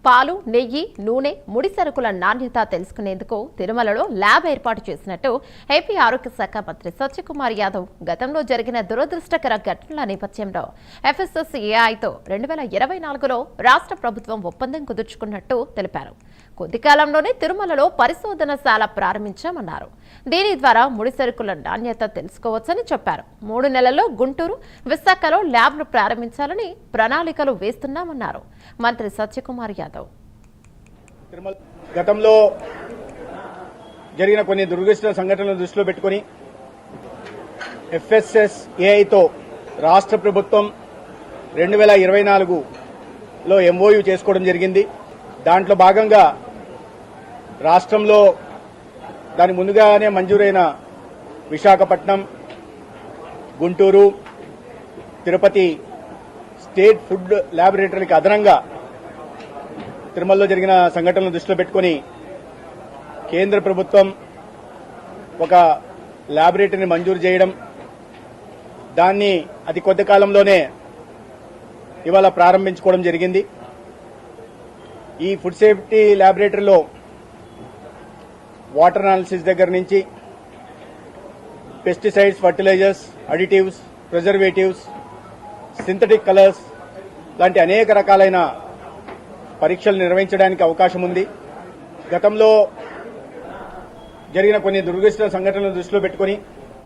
పాలు, నెయ్యి, నూనె, ముడి సరుకుల నాణ్యత తెలుసుకునేందుకు తిరుమలలో ల్యాబ్ ఏర్పాటు చేసినట్టు ఏపీ ఆరోగ్య శాఖ మంత్రి సత్యకుమార్ యాదవ్ గతంలో జరిగిన దురదృష్టకర ఘటనల నేపథ్యంలో FSSAIతో 2024లో రాష్ట్ర ప్రభుత్వం ఒప్పందం కుదుర్చుకున్నట్టు తెలిపారు. కొద్ది కాలంలోనే తిరుమలలో పరిశోధనశాల ప్రారంభించామన్నారు. దీని ద్వారా ముడి సరుకుల నాణ్యత తెలుసుకోవచ్చని చెప్పారు. 3 నెలల్లో గుంటూరు, విశాఖలో ల్యాబ్ను ప్రారంభించాలని ప్రణాళికలు వేస్తున్నామన్నారు మంత్రి సత్యకుమార్ యాదవ్. గతంలో జరిగిన కొన్ని దురదృష్ట సంఘటనలను దృష్టిలో పెట్టుకుని FSSAIతో రాష్ట్ర ప్రభుత్వం 2024లో MOU చేసుకోవడం జరిగింది. దాంట్లో భాగంగా రాష్ట్రంలో దాని ముందుగానే మంజూరైన విశాఖపట్నం, గుంటూరు, తిరుపతి స్టేట్ ఫుడ్ ల్యాబొరేటరీకి అదనంగా తిరుమలలో జరిగిన సంఘటనలను దృష్టిలో పెట్టుకుని కేంద్ర ప్రభుత్వం ఒక ల్యాబొరేటరీని మంజూరు చేయడం, దాన్ని అతి కొద్ది కాలంలోనే ఇవాళ ప్రారంభించుకోవడం జరిగింది. ఈ ఫుడ్ సేఫ్టీ ల్యాబొరేటరీలో వాటర్ అనాలిసిస్ దగ్గర నుంచి pesticides, fertilisers, additives, preservatives, synthetic colours లాంటి అనేక రకాలైన పరీక్షలు నిర్వహించడానికి అవకాశం ఉంది. గతంలో జరిగిన కొన్ని దురదృష్ట సంఘటనలను దృష్టిలో పెట్టుకుని